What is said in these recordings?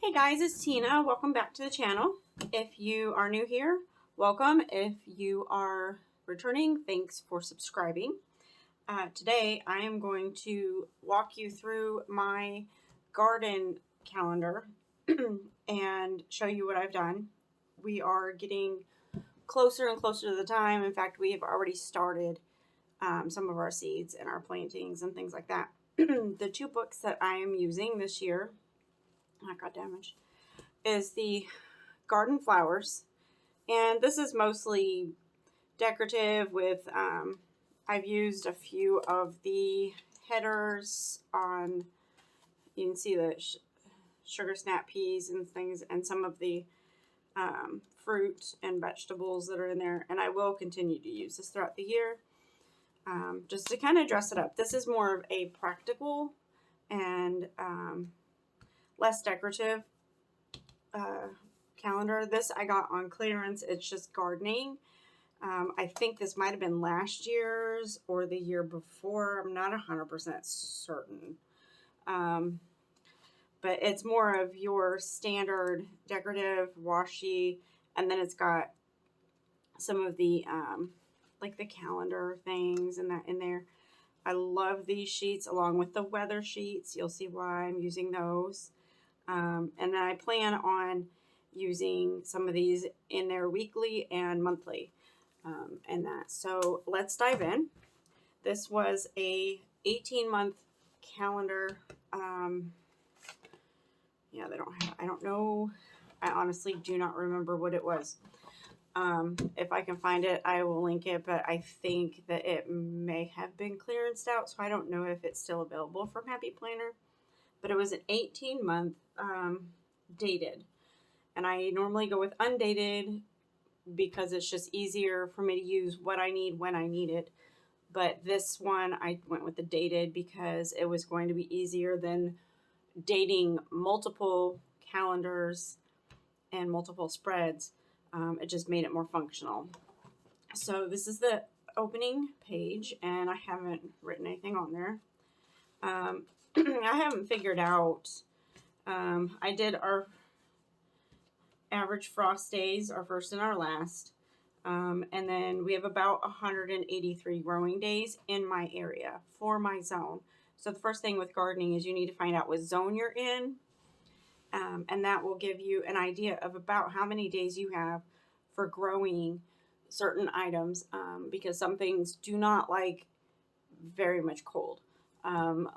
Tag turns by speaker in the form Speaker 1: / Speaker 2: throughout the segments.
Speaker 1: Hey guys, it's Tina. Welcome back to the channel. If you are new here, welcome. If you are returning, thanks for subscribing. Today I am going to walk you through my garden calendar and show you what I've done. We are getting closer and closer to the time. In fact, we have already started some of our seeds and our plantings and things like that. The two books that I am using this year, I got damaged, is the Garden Flowers, and this is mostly decorative with I've used a few of the headers on, you can see the sugar snap peas and things, and some of the fruit and vegetables that are in there, and I will continue to use this throughout the year just to kind of dress it up. This is more of a practical and less decorative calendar. This I got on clearance. It's just gardening. I think this might have been last year's or the year before. I'm not 100% certain. But it's more of your standard decorative washi, and then it's got some of the like the calendar things and that in there. I love these sheets along with the weather sheets. You'll see why I'm using those. And then I plan on using some of these in there weekly and monthly and that. So let's dive in. This was a 18-month calendar. Yeah, they don't have, I don't know. I honestly do not remember what it was. If I can find it, I will link it, but I think that it may have been clearanced out, so I don't know if it's still available from Happy Planner. But it was an 18-month dated, and I normally go with undated because it's just easier for me to use what I need when I need it. But this one I went with the dated because it was going to be easier than dating multiple calendars and multiple spreads. It just made it more functional. So this is the opening page, and I haven't written anything on there. I haven't figured out. I did our average frost days, our first and our last. And then we have about 183 growing days in my area for my zone. So the first thing with gardening is you need to find out what zone you're in. And that will give you an idea of about how many days you have for growing certain items, because some things do not like very much cold.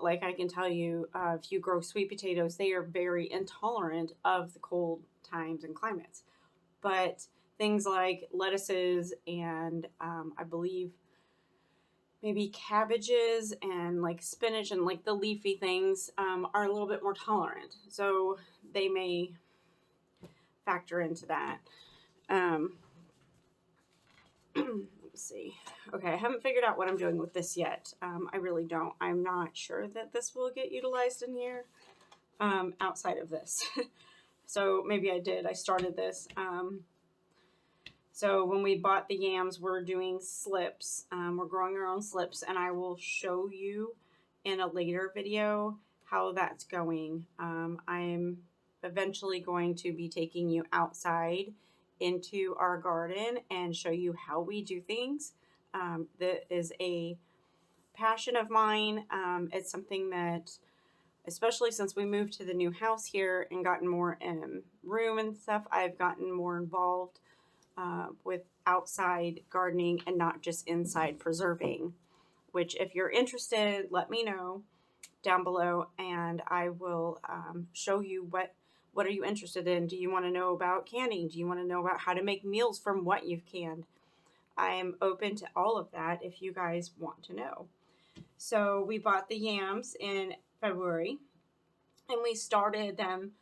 Speaker 1: Like I can tell you, if you grow sweet potatoes, they are very intolerant of the cold times and climates. But things like lettuces and I believe maybe cabbages and like spinach and like the leafy things are a little bit more tolerant. So they may factor into that. Let's see. Okay, I haven't figured out what I'm doing with this yet. I really don't. I'm not sure that this will get utilized in here outside of this. So maybe I did. I started this. So when we bought the yams, we're doing slips. We're growing our own slips, and I will show you in a later video how that's going. I'm eventually going to be taking you outside into our garden and show you how we do things. That is a passion of mine. It's something that, especially since we moved to the new house here and gotten more room and stuff, I've gotten more involved with outside gardening and not just inside preserving, which if you're interested, let me know down below and I will show you what are you interested in. Do you want to know about canning? Do you want to know about how to make meals from what you've canned? I am open to all of that if you guys want to know. So we bought the yams in February and we started them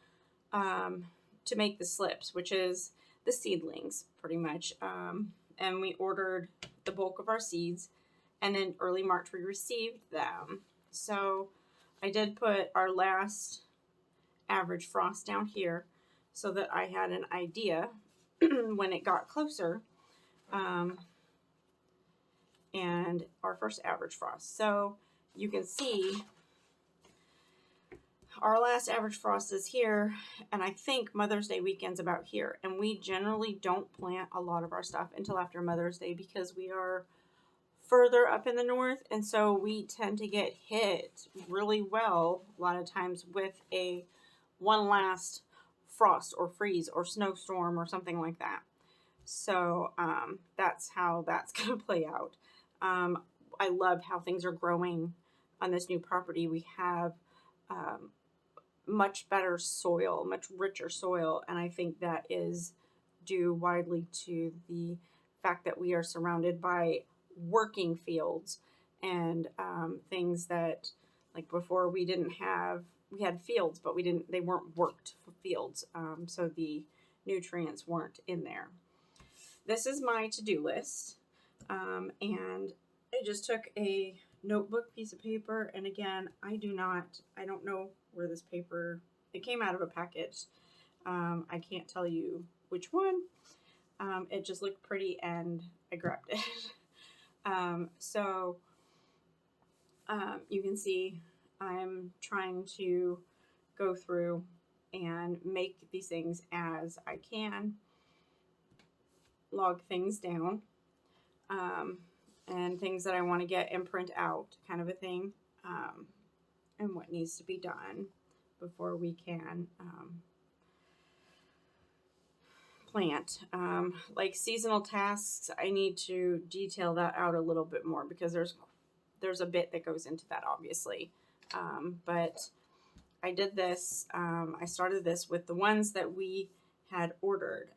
Speaker 1: to make the slips, which is the seedlings pretty much. And we ordered the bulk of our seeds, and then early March we received them. So I did put our last average frost down here so that I had an idea when it got closer, and our first average frost. So you can see our last average frost is here, and I think Mother's Day weekend's about here. And we generally don't plant a lot of our stuff until after Mother's Day because we are further up in the north, and so we tend to get hit really well a lot of times with a one last frost or freeze or snowstorm or something like that. So that's how that's going to play out. I love how things are growing on this new property. We have much better soil, much richer soil, and I think that is due widely to the fact that we are surrounded by working fields and things that, like before, we had fields, but they weren't worked fields, so the nutrients weren't in there. This is my to-do list, and I just took a notebook piece of paper, and again, I don't know where this paper, it came out of a package. I can't tell you which one. It just looked pretty and I grabbed it. So you can see I'm trying to go through and make these things as I can, log things down, and things that I want to get and print out, kind of a thing, and what needs to be done before we can plant. Like seasonal tasks, I need to detail that out a little bit more because there's a bit that goes into that, obviously. But I did this, I started this with the ones that we had ordered.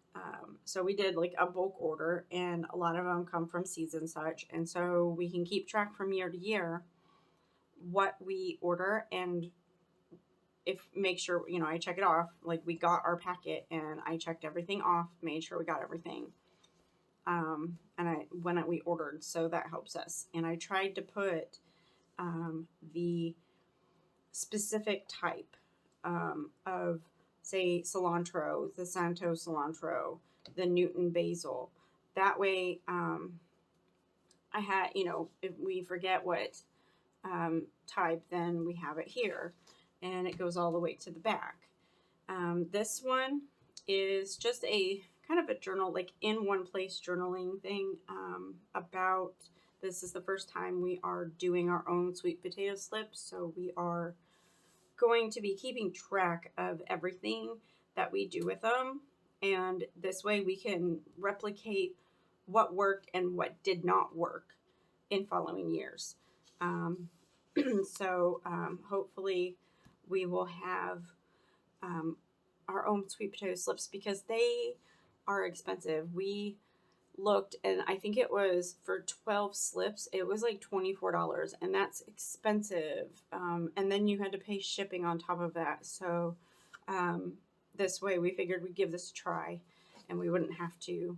Speaker 1: So we did like a bulk order, and a lot of them come from seeds and such. And so we can keep track from year to year what we order, and make sure, I check it off. Like we got our packet and I checked everything off, made sure we got everything. And when we ordered, so that helps us. And I tried to put the specific type of, say, cilantro, the Santo cilantro, the Newton basil. That way, I had, if we forget what type, then we have it here, and it goes all the way to the back. This one is just a kind of a journal, like in one place journaling thing about, this is the first time we are doing our own sweet potato slips, so we are going to be keeping track of everything that we do with them, and this way we can replicate what worked and what did not work in following years. So hopefully we will have our own sweet potato slips because they are expensive. We looked, and I think it was for 12 slips, it was like $24, and that's expensive. And then you had to pay shipping on top of that. So this way we figured we'd give this a try, and we wouldn't have to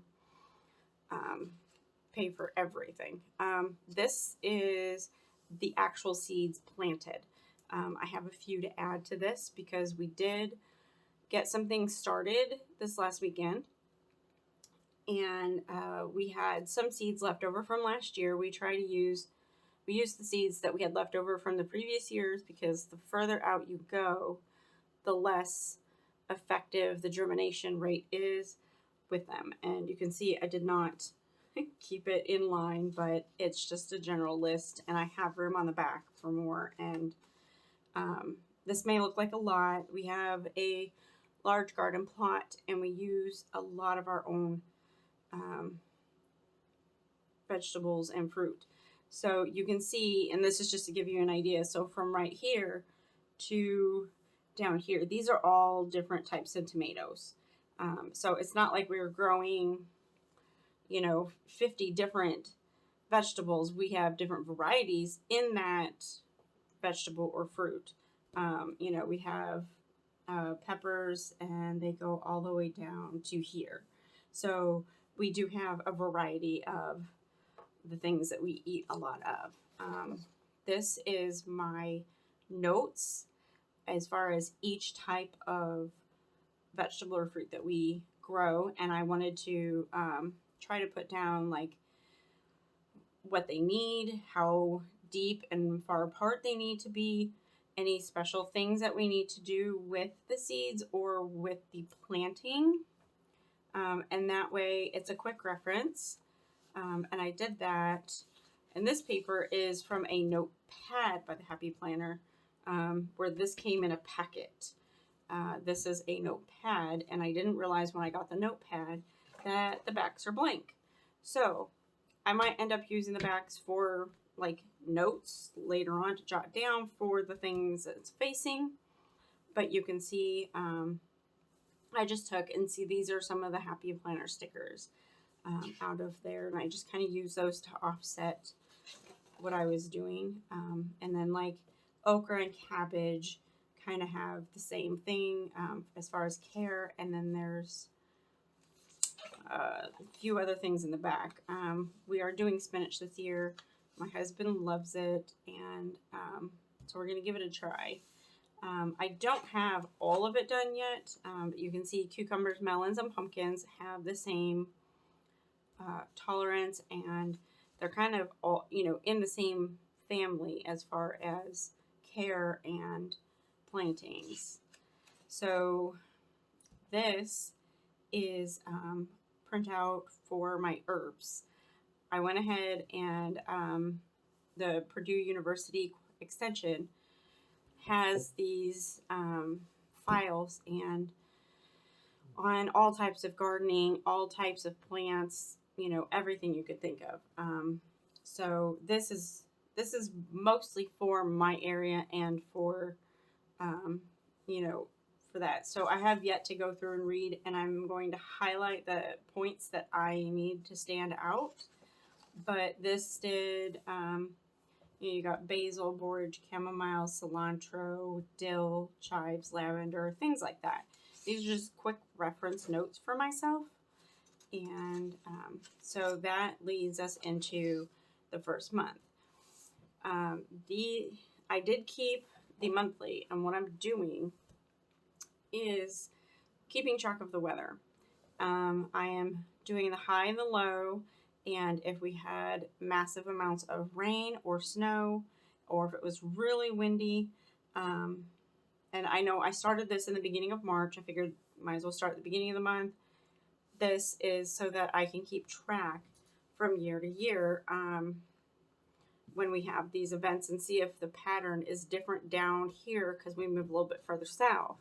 Speaker 1: pay for everything. This is the actual seeds planted. I have a few to add to this because we did get some things started this last weekend, and we had some seeds left over from last year. We used the seeds that we had left over from the previous years because the further out you go, the less effective the germination rate is with them. And you can see I did not keep it in line, but it's just a general list, and I have room on the back for more. And this may look like a lot. We have a large garden plot, and we use a lot of our own vegetables and fruit. So you can see, and this is just to give you an idea, so from right here to down here, these are all different types of tomatoes. So it's not like we're growing 50 different vegetables. We have different varieties in that vegetable or fruit. We have peppers, and they go all the way down to here. So we do have a variety of the things that we eat a lot of. This is my notes as far as each type of vegetable or fruit that we grow, and I wanted to try to put down like what they need, how deep and far apart they need to be, any special things that we need to do with the seeds or with the planting. And that way it's a quick reference. And I did that. And this paper is from a notepad by the Happy Planner, where this came in a packet. This is a notepad, and I didn't realize when I got the notepad that the backs are blank. So I might end up using the backs for like notes later on to jot down for the things that it's facing. But you can see I just took and see these are some of the Happy Planner stickers out of there, and I just kind of use those to offset what I was doing. And then like okra and cabbage kind of have the same thing as far as care, and then there's a few other things in the back. We are doing spinach this year. My husband loves it, and so we're going to give it a try. I don't have all of it done yet, but you can see cucumbers, melons, and pumpkins have the same tolerance, and they're kind of all, in the same family as far as care and plantings. So this is printout for my herbs. I went ahead and the Purdue University Extension has these files and on all types of gardening, all types of plants, everything you could think of. So this is mostly for my area and for for that. So I have yet to go through and read, and I'm going to highlight the points that I need to stand out. But this did, you got basil, borage, chamomile, cilantro, dill, chives, lavender, things like that. These are just quick reference notes for myself. And so that leads us into the first month. I did keep the monthly, and what I'm doing is keeping track of the weather. I am doing the high and the low, and if we had massive amounts of rain or snow, or if it was really windy. And I know I started this in the beginning of March. I figured might as well start at the beginning of the month. This is so that I can keep track from year to year when we have these events and see if the pattern is different down here because we move a little bit further south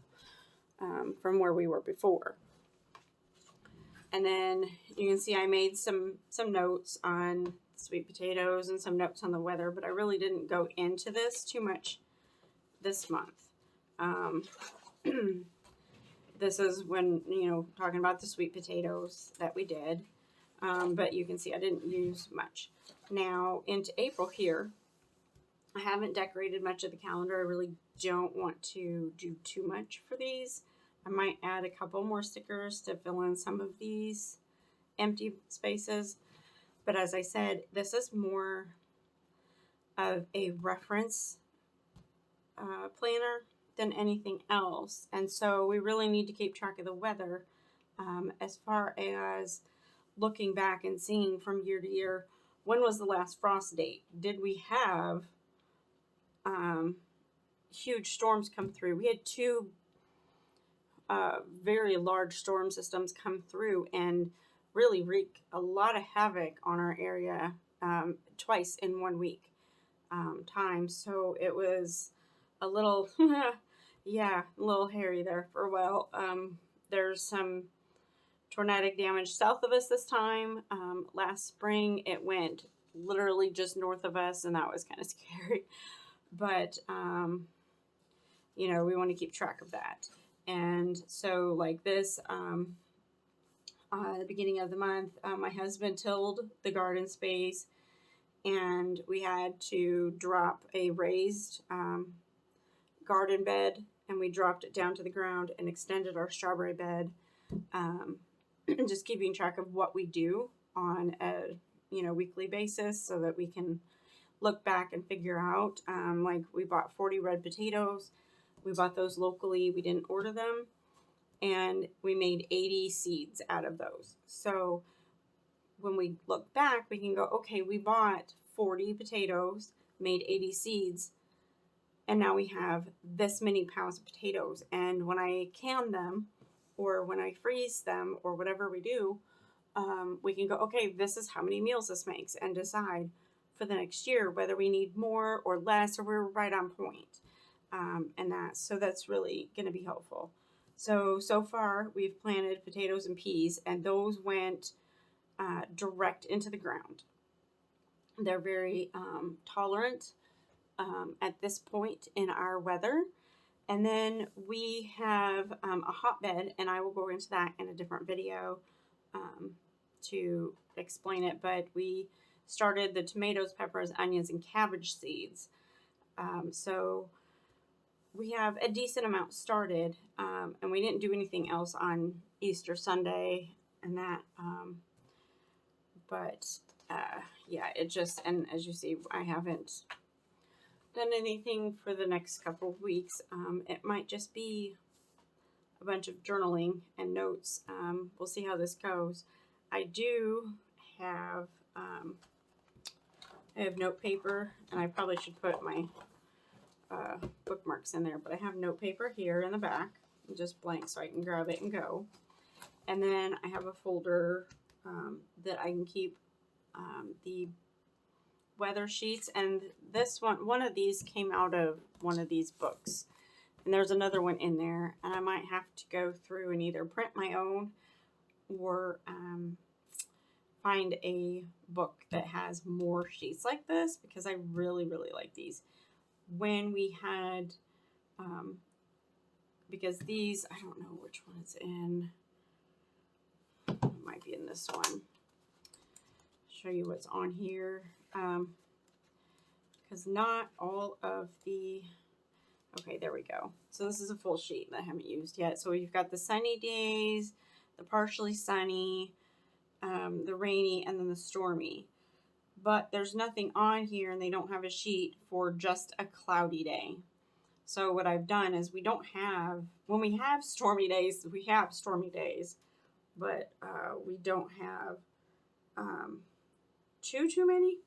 Speaker 1: from where we were before. And then you can see I made some notes on sweet potatoes and some notes on the weather, but I really didn't go into this too much this month. This is when, talking about the sweet potatoes that we did. But you can see I didn't use much. Now, into April here, I haven't decorated much of the calendar. I really don't want to do too much for these. I might add a couple more stickers to fill in some of these empty spaces. But as I said, this is more of a reference planner than anything else. And so we really need to keep track of the weather as far as looking back and seeing from year to year, when was the last frost date? Did we have huge storms come through? We had two very large storm systems come through and really wreak a lot of havoc on our area twice in 1 week time. So it was a little, a little hairy there for a while. There's some tornadic damage south of us this time. Last spring, it went literally just north of us, and that was kind of scary. But, we want to keep track of that. And so like this, at the beginning of the month, my husband tilled the garden space, and we had to drop a raised garden bed, and we dropped it down to the ground and extended our strawberry bed. Just keeping track of what we do on a weekly basis so that we can look back and figure out. Like we bought 40 red potatoes. We bought those locally. We didn't order them. And we made 80 seeds out of those. So when we look back, we can go, okay, we bought 40 potatoes, made 80 seeds. and now we have this many pounds of potatoes. And when I can them, or when I freeze them, or whatever we do, we can go, okay, this is how many meals this makes, and decide for the next year whether we need more or less, or we're right on point. So that's really going to be helpful. So far we've planted potatoes and peas, and those went direct into the ground. They're very tolerant at this point in our weather. And then we have a hotbed, and I will go into that in a different video to explain it. But we started the tomatoes, peppers, onions, and cabbage seeds. So we have a decent amount started, and we didn't do anything else on Easter Sunday and that. Yeah, it just, and as you see, I haven't done anything for the next couple of weeks. It might just be a bunch of journaling and notes. We'll see how this goes. I do have, I have note paper, and I probably should put my bookmarks in there, but I have note paper here in the back, just blank, so I can grab it and go. And then I have a folder that I can keep the weather sheets, and this one of these came out of one of these books, and there's another one in there, and I might have to go through and either print my own or find a book that has more sheets like this, because I really like these. When we had because these, I don't know which one it's in, it might be in this one. Show you what's on here, because not all of the, okay, there we go. So this is a full sheet that I haven't used yet. So you've got the sunny days, the partially sunny, the rainy, and then the stormy. But there's nothing on here, and they don't have a sheet for just a cloudy day. So what I've done is, we don't have, when we have stormy days, we have stormy days, but we don't have too many,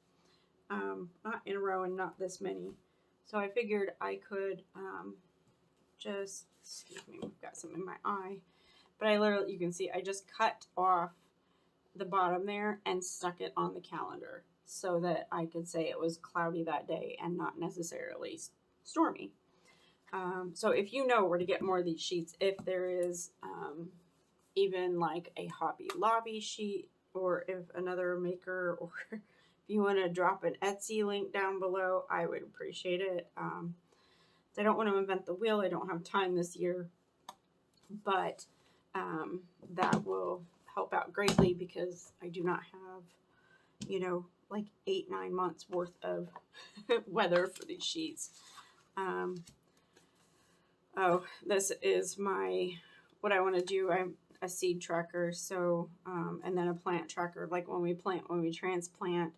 Speaker 1: not in a row and not this many. So I figured I could just, excuse me, we've got something in my eye, but I literally, you can see, I just cut off the bottom there and stuck it on the calendar so that I could say it was cloudy that day and not necessarily stormy. So if you know where to get more of these sheets, if there is even like a Hobby Lobby sheet, or if another maker, or if you want to drop an Etsy link down below, I would appreciate it. I don't want to invent the wheel. I don't have time this year, but that will help out greatly, because I do not have, you know, like 8-9 months worth of weather for these sheets. Oh, this is what I want to do. I'm a seed tracker, so, and then a plant tracker, like when we plant, when we transplant,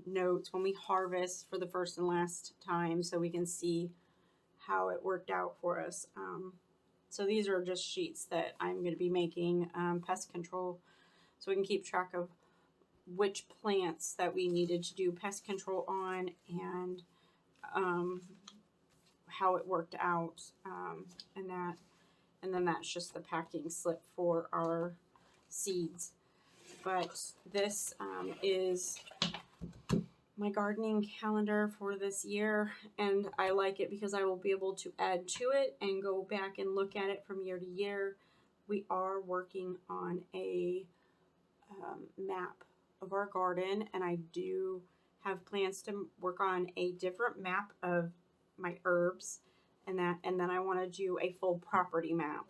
Speaker 1: notes, when we harvest for the first and last time, so we can see how it worked out for us. So these are just sheets that I'm going to be making, pest control, so we can keep track of which plants that we needed to do pest control on, and how it worked out, and then that's just the packing slip for our seeds. But this is my gardening calendar for this year, and I like it because I will be able to add to it and go back and look at it from year to year. We are working on a map of our garden, and I do have plans to work on a different map of my herbs, and then I want to do a full property map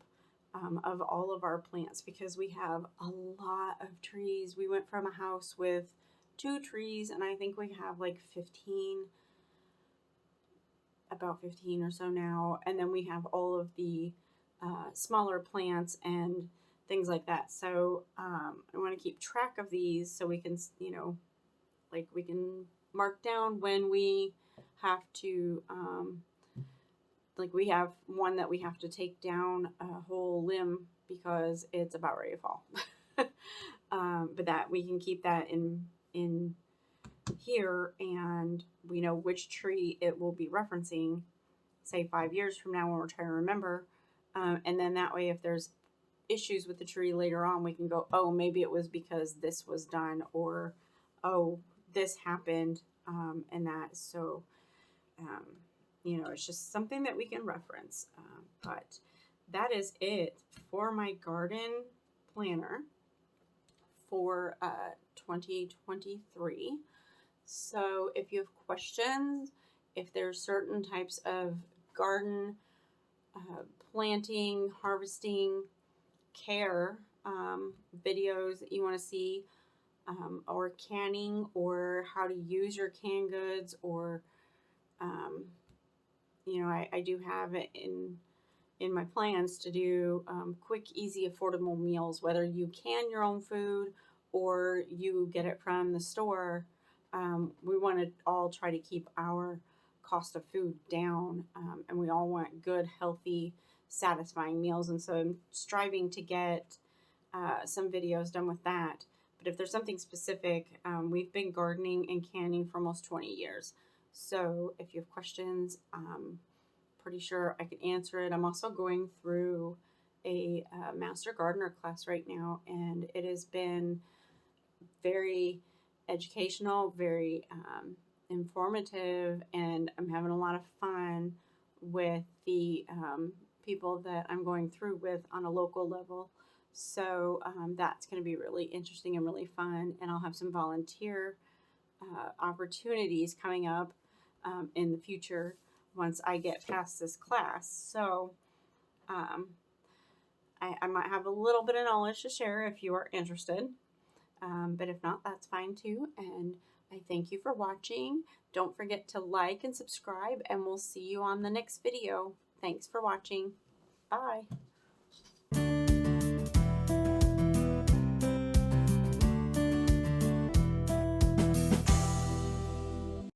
Speaker 1: of all of our plants, because we have a lot of trees. We went from a house with 2 trees, and I think we have like 15, about 15 or so now, and then we have all of the smaller plants and things like that. So I want to keep track of these, so we can, you know, like we can mark down when we have to, like we have one that we have to take down a whole limb because it's about ready to fall. But that we can keep that in here, and we know which tree it will be referencing, say 5 years from now when we're trying to remember. And then that way, if there's issues with the tree later on, we can go, oh, maybe it was because this was done, or oh, this happened, and that. So, um, it's just something that we can reference. But that is it for my garden planner for 2023. So if you have questions, if there's certain types of garden planting, harvesting, care videos that you want to see, or canning, or how to use your canned goods, or I do have it in my plans to do quick, easy, affordable meals, whether you can your own food or you get it from the store. We want to all try to keep our cost of food down, and we all want good, healthy, satisfying meals. And so I'm striving to get some videos done with that. But if there's something specific, we've been gardening and canning for almost 20 years. So if you have questions, pretty sure I can answer it. I'm also going through a master gardener class right now, and it has been very educational, very informative, and I'm having a lot of fun with the people that I'm going through with on a local level. So that's going to be really interesting and really fun, and I'll have some volunteer opportunities coming up in the future once I get past this class. So I might have a little bit of knowledge to share if you are interested. But if not, that's fine too. And I thank you for watching. Don't forget to like and subscribe, and we'll see you on the next video. Thanks for watching. Bye.